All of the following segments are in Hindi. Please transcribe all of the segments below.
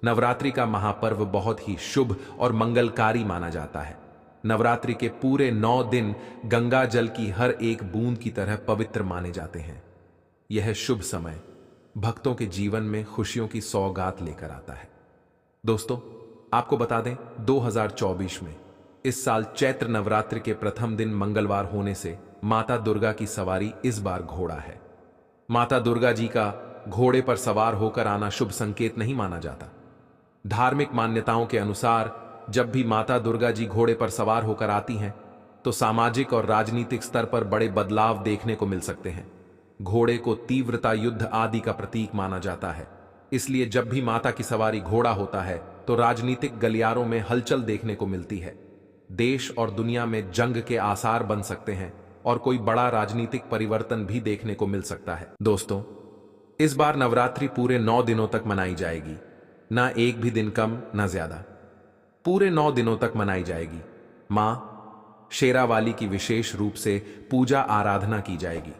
नवरात्रि का महापर्व बहुत ही शुभ और मंगलकारी माना जाता है। नवरात्रि के पूरे 9 दिन गंगा जल की हर एक बूंद की तरह पवित्र माने जाते हैं। यह शुभ समय भक्तों के जीवन में खुशियों की सौगात लेकर आता है। दोस्तों, आपको बता दें, 2024 में इस साल चैत्र नवरात्रि के प्रथम दिन मंगलवार होने से माता दुर्गा की सवारी इस बार घोड़ा है। माता दुर्गा जी का घोड़े पर सवार होकर आना शुभ संकेत नहीं माना जाता। धार्मिक मान्यताओं के अनुसार जब भी माता दुर्गा जी घोड़े पर सवार होकर आती हैं, तो सामाजिक और राजनीतिक स्तर पर बड़े बदलाव देखने को मिल सकते हैं। घोड़े को तीव्रता, युद्ध आदि का प्रतीक माना जाता है। इसलिए जब भी माता की सवारी घोड़ा होता है तो राजनीतिक गलियारों में हलचल देखने को मिलती है। देश और दुनिया में जंग के आसार बन सकते हैं और कोई बड़ा राजनीतिक परिवर्तन भी देखने को मिल सकता है। दोस्तों, इस बार नवरात्रि पूरे 9 दिनों तक मनाई जाएगी, ना एक भी दिन कम ना ज्यादा। पूरे 9 दिनों तक मनाई जाएगी। मां शेरावाली की विशेष रूप से पूजा आराधना की जाएगी।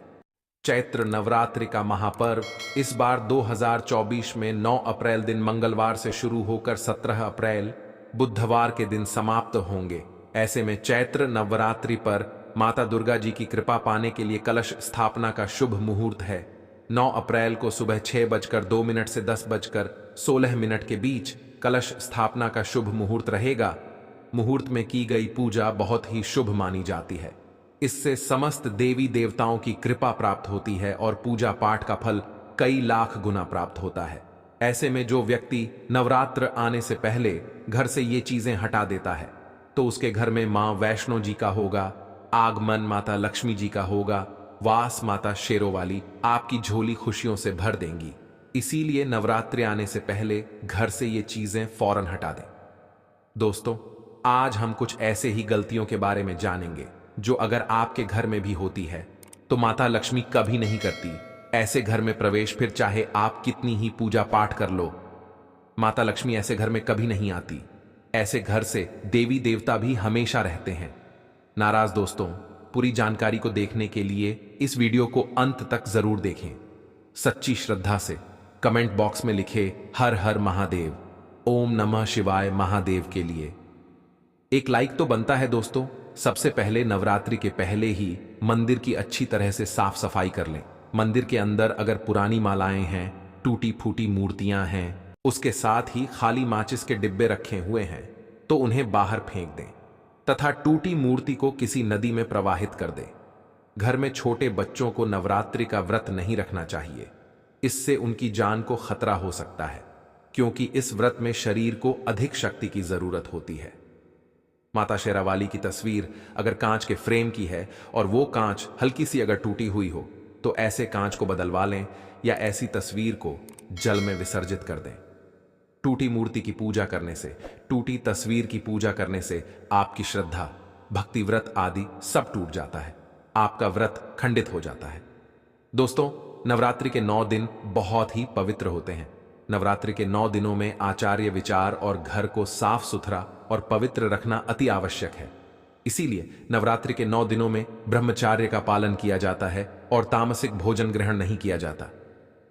चैत्र नवरात्रि का महापर्व इस बार 2024 में 9 अप्रैल दिन मंगलवार से शुरू होकर 17 अप्रैल बुधवार के दिन समाप्त होंगे। ऐसे में चैत्र नवरात्रि पर माता दुर्गा जी की कृपा पाने के लिए कलश स्थापना का शुभ मुहूर्त है। 9 अप्रैल को सुबह 6:02 से 10:16 के बीच कलश स्थापना का शुभ मुहूर्त रहेगा। मुहूर्त में की गई पूजा बहुत ही शुभ मानी जाती है। इससे समस्त देवी देवताओं की कृपा प्राप्त होती है और पूजा पाठ का फल कई लाख गुना प्राप्त होता है। ऐसे में जो व्यक्ति नवरात्र आने से पहले घर से ये चीजें हटा देता है, तो उसके घर में मां वैष्णो जी का होगा, आगमन माता लक्ष्मी जी का होगा, वास माता शेरोवाली आपकी झोली खुशियों से भर देंगी। इसीलिए नवरात्रि आने से पहले घर से ये चीजें फौरन हटा दें। दोस्तों, आज हम कुछ ऐसे ही गलतियों के बारे में जानेंगे जो अगर आपके घर में भी होती है तो माता लक्ष्मी कभी नहीं करती। ऐसे घर में प्रवेश, फिर चाहे आप कितनी ही पूजा पाठ कर लो, माता लक्ष्मी ऐसे घर में कभी नहीं आती। ऐसे घर से देवी देवता भी हमेशा रहते हैं नाराज। दोस्तों, पूरी जानकारी को देखने के लिए इस वीडियो को अंत तक जरूर देखें। सच्ची श्रद्धा से कमेंट बॉक्स में लिखे हर हर महादेव, ओम नमः शिवाय महादेव के लिए एक लाइक तो बनता है। दोस्तों, सबसे पहले नवरात्रि के पहले ही मंदिर की अच्छी तरह से साफ सफाई कर लें। मंदिर के अंदर अगर पुरानी मालाएं हैं, टूटी फूटी मूर्तियां हैं, उसके साथ ही खाली माचिस के डिब्बे रखे हुए हैं, तो उन्हें बाहर फेंक दें तथा टूटी मूर्ति को किसी नदी में प्रवाहित कर दें। घर में छोटे बच्चों को नवरात्रि का व्रत नहीं रखना चाहिए। इससे उनकी जान को खतरा हो सकता है, क्योंकि इस व्रत में शरीर को अधिक शक्ति की जरूरत होती है। माता शेरावाली की तस्वीर अगर कांच के फ्रेम की है और वो कांच हल्की सी अगर टूटी हुई हो, तो ऐसे कांच को बदलवा लें या ऐसी तस्वीर को जल में विसर्जित कर दें। टूटी मूर्ति की पूजा करने से, टूटी तस्वीर की पूजा करने से आपकी श्रद्धा, भक्ति, व्रत आदि सब टूट जाता है। आपका व्रत खंडित हो जाता है। दोस्तों, नवरात्रि के 9 दिन बहुत ही पवित्र होते हैं। नवरात्रि के 9 दिनों में आचार्य विचार और घर को साफ सुथरा और पवित्र रखना अति आवश्यक है। इसीलिए नवरात्रि के 9 दिनों में ब्रह्मचार्य का पालन किया जाता है और तामसिक भोजन ग्रहण नहीं किया जाता।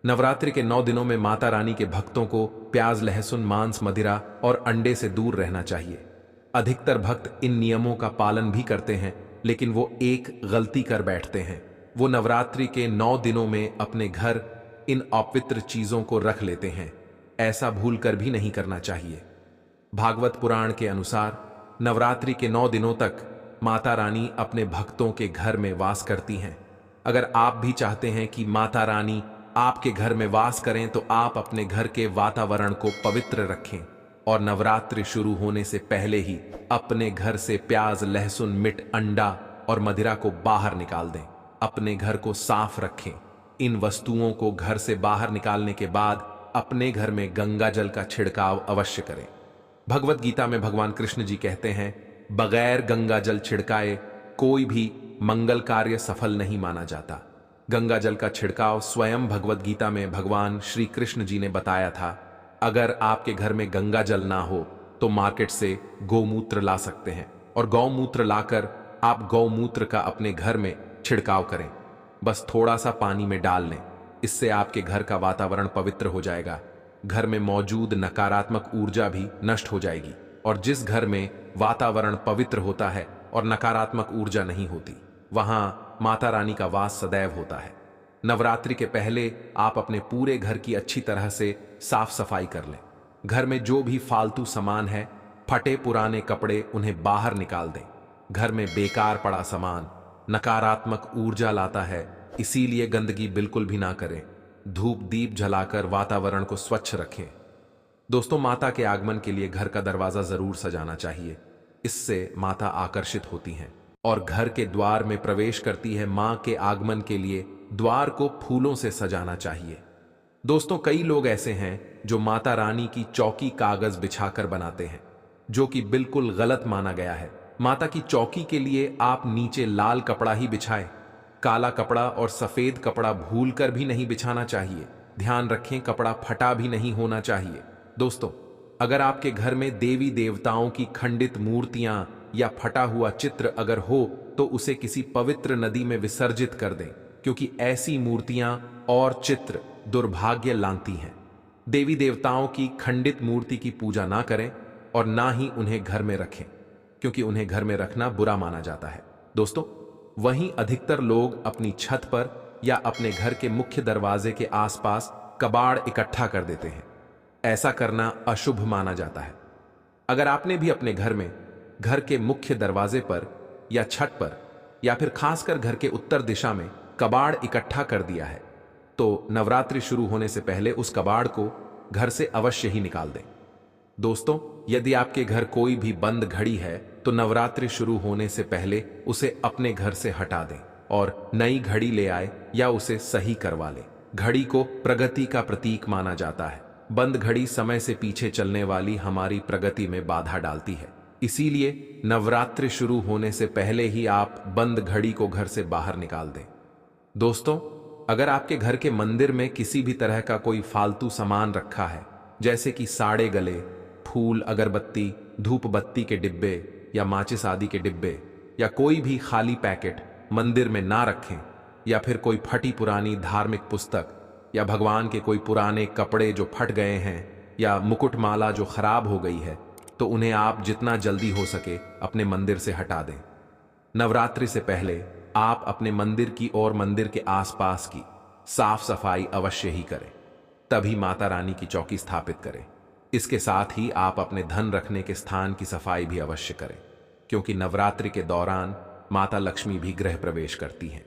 नवरात्रि के 9 दिनों में माता रानी के भक्तों को प्याज, लहसुन, मांस, मदिरा और अंडे से दूर रहना चाहिए। अधिकतर भक्त इन नियमों का पालन भी करते हैं, लेकिन वो एक गलती कर बैठते हैं। वो नवरात्रि के 9 दिनों में अपने घर इन अपवित्र चीजों को रख लेते हैं। ऐसा भूलकर भी नहीं करना चाहिए। भागवत पुराण के अनुसार नवरात्रि के 9 दिनों तक माता रानी अपने भक्तों के घर में वास करती हैं। अगर आप भी चाहते हैं कि माता रानी आपके घर में वास करें, तो आप अपने घर के वातावरण को पवित्र रखें और नवरात्रि शुरू होने से पहले ही अपने घर से प्याज, लहसुन, मीट, अंडा और मदिरा को बाहर निकाल दें। अपने घर को साफ रखें। इन वस्तुओं को घर से बाहर निकालने के बाद अपने घर में गंगा जल का छिड़काव अवश्य करें। भगवत गीता में भगवान कृष्ण जी कहते हैं, बगैर गंगा जल छिड़काए कोई भी मंगल कार्य सफल नहीं माना जाता। गंगा जल का छिड़काव स्वयं भगवत गीता में भगवान श्री कृष्ण जी ने बताया था। अगर आपके घर में गंगा जल ना हो तो मार्केट से गौमूत्र ला सकते हैं और गौमूत्र लाकर आप गौमूत्र का अपने घर में छिड़काव करें। बस थोड़ा सा पानी में डाल लें, इससे आपके घर का वातावरण पवित्र हो जाएगा। घर में मौजूद नकारात्मक ऊर्जा भी नष्ट हो जाएगी। और जिस घर में वातावरण पवित्र होता है और नकारात्मक ऊर्जा नहीं होती, वहां माता रानी का वास सदैव होता है। नवरात्रि के पहले आप अपने पूरे घर की अच्छी तरह से साफ सफाई कर लें। घर में जो भी फालतू सामान है, फटे पुराने कपड़े, उन्हें बाहर निकाल दें। घर में बेकार पड़ा सामान नकारात्मक ऊर्जा लाता है, इसीलिए गंदगी बिल्कुल भी ना करें। धूप दीप जलाकर वातावरण को स्वच्छ रखें। दोस्तों, माता के आगमन के लिए घर का दरवाजा जरूर सजाना चाहिए। इससे माता आकर्षित होती हैं और घर के द्वार में प्रवेश करती है। मां के आगमन के लिए द्वार को फूलों से सजाना चाहिए। दोस्तों, कई लोग ऐसे हैं जो माता रानी की चौकी कागज बिछाकर बनाते हैं, जो कि बिल्कुल गलत माना गया है। माता की चौकी के लिए आप नीचे लाल कपड़ा ही बिछाएं। काला कपड़ा और सफेद कपड़ा भूलकर भी नहीं बिछाना चाहिए। ध्यान रखें, कपड़ा फटा भी नहीं होना चाहिए। दोस्तों, अगर आपके घर में देवी देवताओं की खंडित मूर्तियां या फटा हुआ चित्र अगर हो, तो उसे किसी पवित्र नदी में विसर्जित कर दें, क्योंकि ऐसी मूर्तियां और चित्र दुर्भाग्य लाती हैं। देवी देवताओं की खंडित मूर्ति की पूजा ना करें और ना ही उन्हें घर में रखें, क्योंकि उन्हें घर में रखना बुरा माना जाता है। दोस्तों, वहीं अधिकतर लोग अपनी छत पर या अपने घर के मुख्य दरवाजे के आसपास कबाड़ इकट्ठा कर देते हैं। ऐसा करना अशुभ माना जाता है। अगर आपने भी अपने घर में घर के मुख्य दरवाजे पर या छत पर या फिर खासकर घर के उत्तर दिशा में कबाड़ इकट्ठा कर दिया है, तो नवरात्रि शुरू होने से पहले उस कबाड़ को घर से अवश्य ही निकाल दें। दोस्तों, यदि आपके घर कोई भी बंद घड़ी है, तो नवरात्रि शुरू होने से पहले उसे अपने घर से हटा दें और नई घड़ी ले आए या उसे सही करवा लें। घड़ी को प्रगति का प्रतीक माना जाता है। बंद घड़ी समय से पीछे चलने वाली हमारी प्रगति में बाधा डालती है। इसीलिए नवरात्रि शुरू होने से पहले ही आप बंद घड़ी को घर से बाहर निकाल दें। दोस्तों, अगर आपके घर के मंदिर में किसी भी तरह का कोई फालतू सामान रखा है, जैसे कि साड़े गले, फूल, अगरबत्ती, धूप बत्ती के डिब्बे या माचिस आदि के डिब्बे, या कोई भी खाली पैकेट मंदिर में ना रखें, या फिर कोई फटी पुरानी धार्मिक पुस्तक या भगवान के कोई पुराने कपड़े जो फट गए हैं या मुकुटमाला जो खराब हो गई है, तो उन्हें आप जितना जल्दी हो सके अपने मंदिर से हटा दें। नवरात्रि से पहले आप अपने मंदिर की और मंदिर के आसपास की साफ सफाई अवश्य ही करें, तभी माता रानी की चौकी स्थापित करें। इसके साथ ही आप अपने धन रखने के स्थान की सफाई भी अवश्य करें, क्योंकि नवरात्रि के दौरान माता लक्ष्मी भी गृह प्रवेश करती हैं।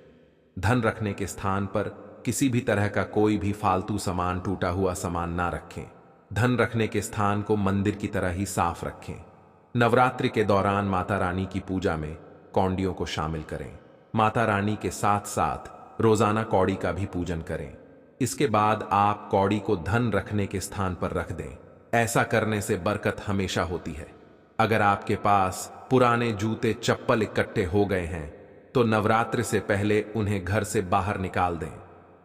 धन रखने के स्थान पर किसी भी तरह का कोई भी फालतू सामान, टूटा हुआ सामान ना रखें। धन रखने के स्थान को मंदिर की तरह ही साफ रखें। नवरात्रि के दौरान माता रानी की पूजा में कौंडियों को शामिल करें। माता रानी के साथ साथ रोजाना कौड़ी का भी पूजन करें। इसके बाद आप कौड़ी को धन रखने के स्थान पर रख दें। ऐसा करने से बरकत हमेशा होती है। अगर आपके पास पुराने जूते चप्पल इकट्ठे हो गए हैं, तो नवरात्रि से पहले उन्हें घर से बाहर निकाल दें।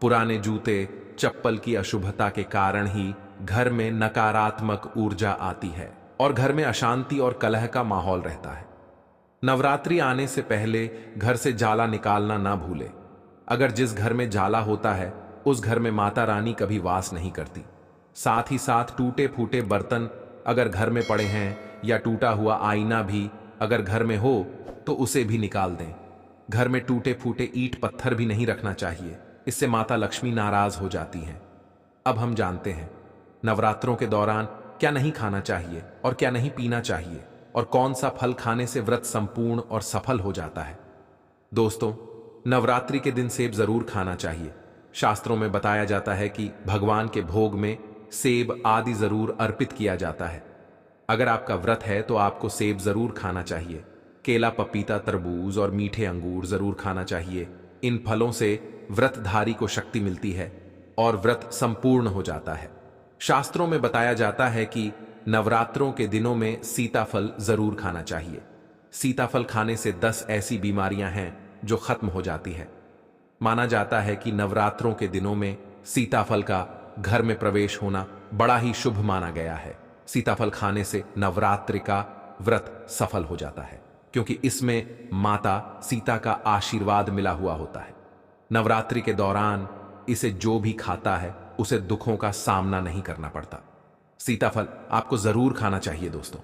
पुराने जूते चप्पल की अशुभता के कारण ही घर में नकारात्मक ऊर्जा आती है और घर में अशांति और कलह का माहौल रहता है। नवरात्रि आने से पहले घर से जाला निकालना ना भूलें। अगर जिस घर में जाला होता है, उस घर में माता रानी कभी वास नहीं करती। साथ ही साथ टूटे फूटे बर्तन अगर घर में पड़े हैं या टूटा हुआ आईना भी अगर घर में हो, तो उसे भी निकाल दें। घर में टूटे फूटे ईंट पत्थर भी नहीं रखना चाहिए, इससे माता लक्ष्मी नाराज हो जाती हैं। अब हम जानते हैं नवरात्रों के दौरान क्या नहीं खाना चाहिए और क्या नहीं पीना चाहिए, और कौन सा फल खाने से व्रत संपूर्ण और सफल हो जाता है। दोस्तों, नवरात्रि के दिन सेब जरूर खाना चाहिए। शास्त्रों में बताया जाता है कि भगवान के भोग में सेब आदि जरूर अर्पित किया जाता है। अगर आपका व्रत है तो आपको सेब जरूर खाना चाहिए। केला, पपीता, तरबूज और मीठे अंगूर जरूर खाना चाहिए। इन फलों से व्रतधारी को शक्ति मिलती है और व्रत संपूर्ण हो जाता है। शास्त्रों में बताया जाता है कि नवरात्रों के दिनों में सीताफल जरूर खाना चाहिए। सीताफल खाने से 10 ऐसी बीमारियां हैं जो खत्म हो जाती है। माना जाता है कि नवरात्रों के दिनों में सीताफल का घर में प्रवेश होना बड़ा ही शुभ माना गया है। सीताफल खाने से नवरात्रि का व्रत सफल हो जाता है, क्योंकि इसमें माता सीता का आशीर्वाद मिला हुआ होता है। नवरात्रि के दौरान इसे जो भी खाता है उसे दुखों का सामना नहीं करना पड़ता। सीताफल आपको जरूर खाना चाहिए दोस्तों।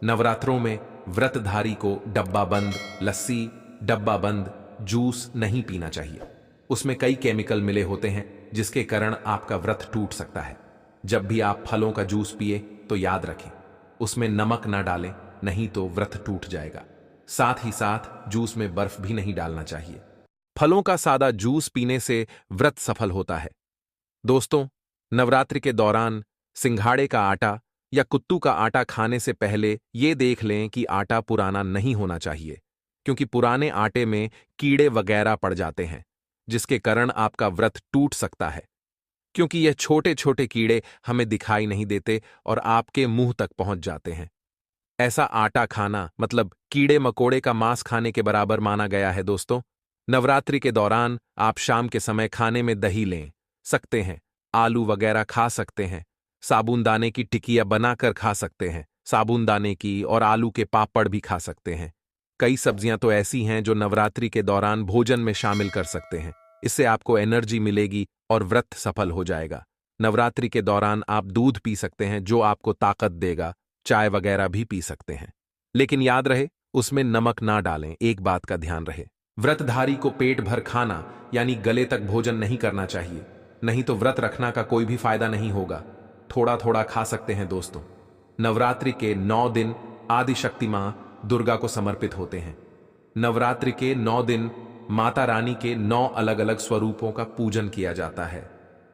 नवरात्रों में व्रतधारी को डब्बा बंद लस्सी, डब्बा बंद जूस नहीं पीना चाहिए। उसमें कई केमिकल मिले होते हैं जिसके कारण आपका व्रत टूट सकता है। जब भी आप फलों का जूस पिए तो याद रखें उसमें नमक ना डालें, नहीं तो व्रत टूट जाएगा। साथ ही साथ जूस में बर्फ भी नहीं डालना चाहिए। फलों का सादा जूस पीने से व्रत सफल होता है। दोस्तों, नवरात्रि के दौरान सिंघाड़े का आटा या कुत्तू का आटा खाने से पहले ये देख लें कि आटा पुराना नहीं होना चाहिए, क्योंकि पुराने आटे में कीड़े वगैरह पड़ जाते हैं जिसके कारण आपका व्रत टूट सकता है। क्योंकि यह छोटे छोटे कीड़े हमें दिखाई नहीं देते और आपके मुंह तक पहुंच जाते हैं। ऐसा आटा खाना मतलब कीड़े मकोड़े का मांस खाने के बराबर माना गया है। दोस्तों, नवरात्रि के दौरान आप शाम के समय खाने में दही लें सकते हैं, आलू वगैरह खा सकते हैं, साबूनदाने की टिकिया बनाकर खा सकते हैं, साबूनदाने की और आलू के पापड़ भी खा सकते हैं। कई सब्जियां तो ऐसी हैं जो नवरात्रि के दौरान भोजन में शामिल कर सकते हैं। इससे आपको एनर्जी मिलेगी और व्रत सफल हो जाएगा। नवरात्रि के दौरान आप दूध पी सकते हैं जो आपको ताकत देगा, चाय वगैरह भी पी सकते हैं, लेकिन याद रहे उसमें नमक ना डालें। एक बात का ध्यान रहे, व्रतधारी को पेट भर खाना यानी गले तक भोजन नहीं करना चाहिए, नहीं तो व्रत रखना का कोई भी फायदा नहीं होगा। थोड़ा थोड़ा खा सकते हैं। दोस्तों, नवरात्रि के 9 दिन आदिशक्ति मां दुर्गा को समर्पित होते हैं। नवरात्रि के 9 दिन माता रानी के 9 अलग अलग स्वरूपों का पूजन किया जाता है।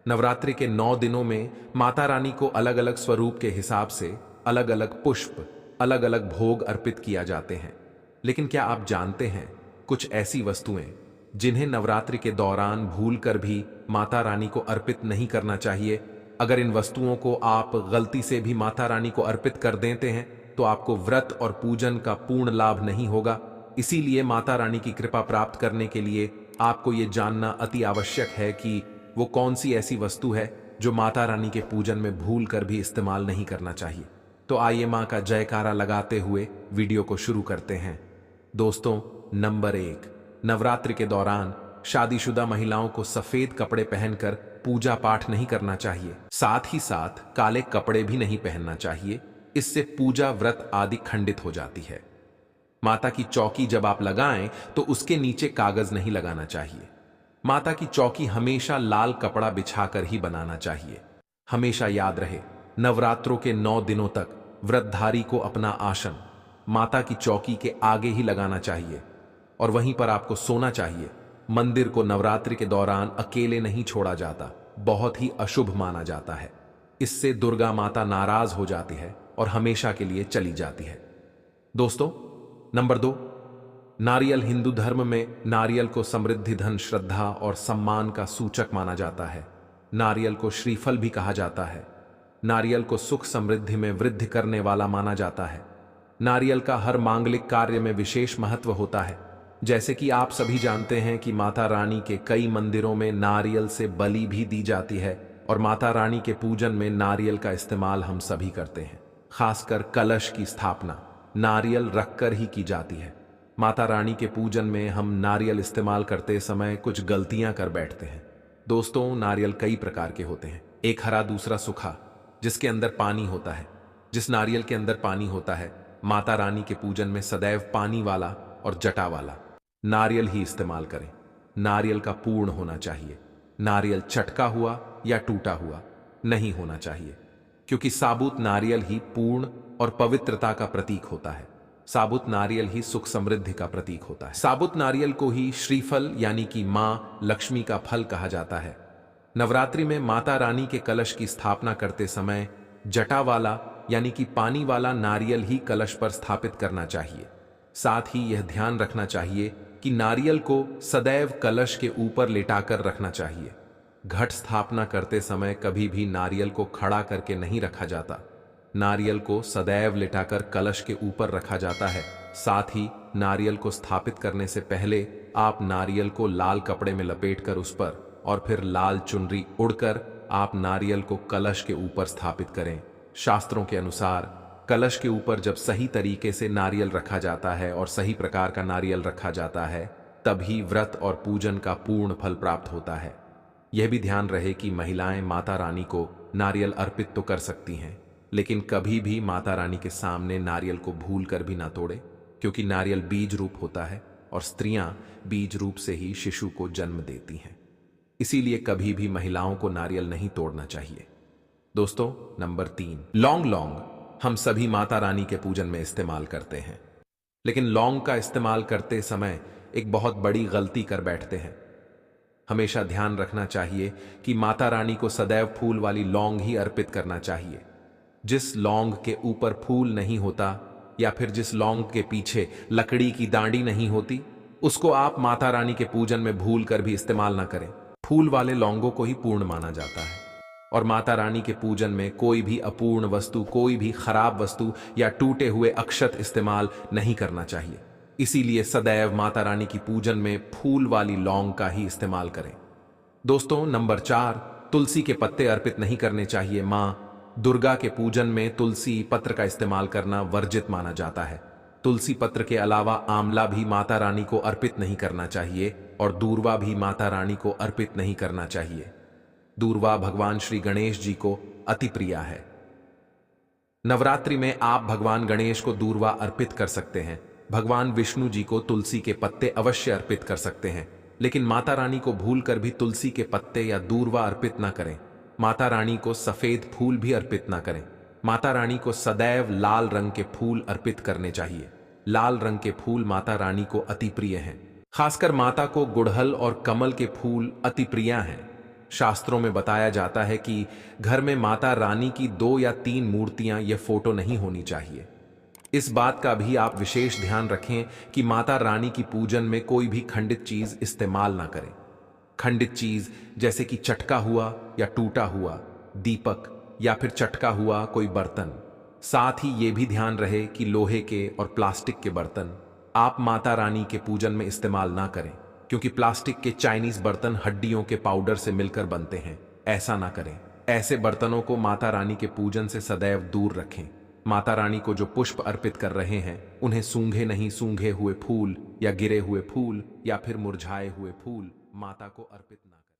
नवरात्रि के 9 दिनों में माता रानी को अलग अलग स्वरूप के हिसाब से अलग अलग पुष्प, अलग अलग भोग अर्पित किया जाते हैं। लेकिन क्या आप जानते हैं कुछ ऐसी वस्तुएं जिन्हें नवरात्रि के दौरान भूलकर भी माता रानी को अर्पित नहीं करना चाहिए? अगर इन वस्तुओं को आप गलती से भी माता रानी को अर्पित कर देते हैं तो आपको व्रत और पूजन का पूर्ण लाभ नहीं होगा। इसीलिए माता रानी की कृपा प्राप्त करने के लिए आपको ये जानना अति आवश्यक है कि वो कौन सी ऐसी वस्तु है जो माता रानी के पूजन में भूल कर भी इस्तेमाल नहीं करना चाहिए। तो आइए मां का जयकारा लगाते हुए वीडियो को शुरू करते हैं। दोस्तों, नंबर 1, नवरात्रि के दौरान शादीशुदा महिलाओं को सफेद कपड़े पहनकर पूजा पाठ नहीं करना चाहिए। साथ ही साथ काले कपड़े भी नहीं पहनना चाहिए, इससे पूजा व्रत आदि खंडित हो जाती है। माता की चौकी जब आप लगाएं तो उसके नीचे कागज नहीं लगाना चाहिए। माता की चौकी हमेशा लाल कपड़ा बिछाकर ही बनाना चाहिए। हमेशा याद रहे, नवरात्रों के 9 दिनों तक व्रतधारी को अपना आसन माता की चौकी के आगे ही लगाना चाहिए और वहीं पर आपको सोना चाहिए। मंदिर को नवरात्रि के दौरान अकेले नहीं छोड़ा जाता, बहुत ही अशुभ माना जाता है। इससे दुर्गा माता नाराज हो जाती है और हमेशा के लिए चली जाती है। दोस्तों, नंबर 2, नारियल हिंदू धर्म में नारियल को समृद्धि, धन, श्रद्धा और सम्मान का सूचक माना जाता है। नारियल को श्रीफल भी कहा जाता है। नारियल को सुख समृद्धि में वृद्धि करने वाला माना जाता है। नारियल का हर मांगलिक कार्य में विशेष महत्व होता है। जैसे कि आप सभी जानते हैं कि माता रानी के कई मंदिरों में नारियल से बलि भी दी जाती है और माता रानी के पूजन में नारियल का इस्तेमाल हम सभी करते हैं। खासकर कलश की स्थापना नारियल रखकर ही की जाती है। माता रानी के पूजन में हम नारियल इस्तेमाल करते समय कुछ गलतियां कर बैठते हैं। दोस्तों, नारियल कई प्रकार के होते हैं, एक हरा दूसरा सूखा, जिसके अंदर पानी होता है। जिस नारियल के अंदर पानी होता है, माता रानी के पूजन में सदैव पानी वाला और जटा वाला नारियल ही इस्तेमाल करें। नारियल का पूर्ण होना चाहिए। नारियल चटका हुआ या टूटा हुआ नहीं होना चाहिए, क्योंकि साबुत नारियल ही पूर्ण और पवित्रता का प्रतीक होता है। साबुत नारियल ही सुख समृद्धि का प्रतीक होता है। साबुत नारियल को ही श्रीफल यानी कि मां लक्ष्मी का फल कहा जाता है। नवरात्रि में माता रानी के कलश की स्थापना करते समय जटा वाला यानी कि पानी वाला नारियल ही कलश पर स्थापित करना चाहिए। साथ ही यह ध्यान रखना चाहिए कि नारियल को सदैव कलश के ऊपर लेटाकर रखना चाहिए। घट स्थापना करते समय कभी भी नारियल को खड़ा करके नहीं रखा जाता। नारियल को सदैव लिटाकर कलश के ऊपर रखा जाता है। साथ ही नारियल को स्थापित करने से पहले आप नारियल को लाल कपड़े में लपेटकर उस पर और फिर लाल चुनरी उड़कर आप नारियल को कलश के ऊपर स्थापित करें। शास्त्रों के अनुसार कलश के ऊपर जब सही तरीके से नारियल रखा जाता है और सही प्रकार का नारियल रखा जाता है, तभी व्रत और पूजन का पूर्ण फल प्राप्त होता है। यह भी ध्यान रहे कि महिलाएं माता रानी को नारियल अर्पित तो कर सकती हैं, लेकिन कभी भी माता रानी के सामने नारियल को भूल कर भी ना तोड़े, क्योंकि नारियल बीज रूप होता है और स्त्रियां बीज रूप से ही शिशु को जन्म देती हैं। इसीलिए कभी भी महिलाओं को नारियल नहीं तोड़ना चाहिए। दोस्तों, नंबर 3, लौंग। लौंग हम सभी माता रानी के पूजन में इस्तेमाल करते हैं, लेकिन लौंग का इस्तेमाल करते समय एक बहुत बड़ी गलती कर बैठते हैं। हमेशा ध्यान रखना चाहिए कि माता रानी को सदैव फूल वाली लौंग ही अर्पित करना चाहिए। जिस लौंग के ऊपर फूल नहीं होता या फिर जिस लौंग के पीछे लकड़ी की डांडी नहीं होती, उसको आप माता रानी के पूजन में भूल कर भी इस्तेमाल ना करें। फूल वाले लौंगों को ही पूर्ण माना जाता है और माता रानी के पूजन में कोई भी अपूर्ण वस्तु, कोई भी खराब वस्तु या टूटे हुए अक्षत इस्तेमाल नहीं करना चाहिए। इसीलिए सदैव माता रानी की पूजन में फूल वाली लौंग का ही इस्तेमाल करें। दोस्तों, नंबर 4, तुलसी के पत्ते अर्पित नहीं करने चाहिए। मां दुर्गा के पूजन में तुलसी पत्र का इस्तेमाल करना वर्जित माना जाता है। तुलसी पत्र के अलावा आंवला भी माता रानी को अर्पित नहीं करना चाहिए और दूर्वा भी माता रानी को अर्पित नहीं करना चाहिए। दूर्वा भगवान श्री गणेश जी को अति प्रिय है। नवरात्रि में आप भगवान गणेश को दूर्वा अर्पित कर सकते हैं। भगवान विष्णु जी को तुलसी के पत्ते अवश्य अर्पित कर सकते हैं, लेकिन माता रानी को भूलकर भी तुलसी के पत्ते या दूर्वा अर्पित ना करें। माता रानी को सफेद फूल भी अर्पित ना करें। माता रानी को सदैव लाल रंग के फूल अर्पित करने चाहिए। लाल रंग के फूल माता रानी को अति प्रिय हैं। खासकर माता को गुड़हल और कमल के फूल अति प्रिय हैं। शास्त्रों में बताया जाता है कि घर में माता रानी की 2 या 3 मूर्तियां या फोटो नहीं होनी चाहिए। इस बात का भी आप विशेष ध्यान रखें कि माता रानी की पूजन में कोई भी खंडित चीज इस्तेमाल ना करें। खंडित चीज जैसे कि चटका हुआ या टूटा हुआ दीपक या फिर चटका हुआ कोई बर्तन। साथ ही ये भी ध्यान रहे कि लोहे के और प्लास्टिक के बर्तन आप माता रानी के पूजन में इस्तेमाल ना करें, क्योंकि प्लास्टिक के चाइनीज बर्तन हड्डियों के पाउडर से मिलकर बनते हैं। ऐसा ना करें। ऐसे बर्तनों को माता रानी के पूजन से सदैव दूर रखें। माता रानी को जो पुष्प अर्पित कर रहे हैं, उन्हें सूंघे नहीं, सूंघे हुए फूल या गिरे हुए फूल या फिर मुरझाए हुए फूल माता को अर्पित ना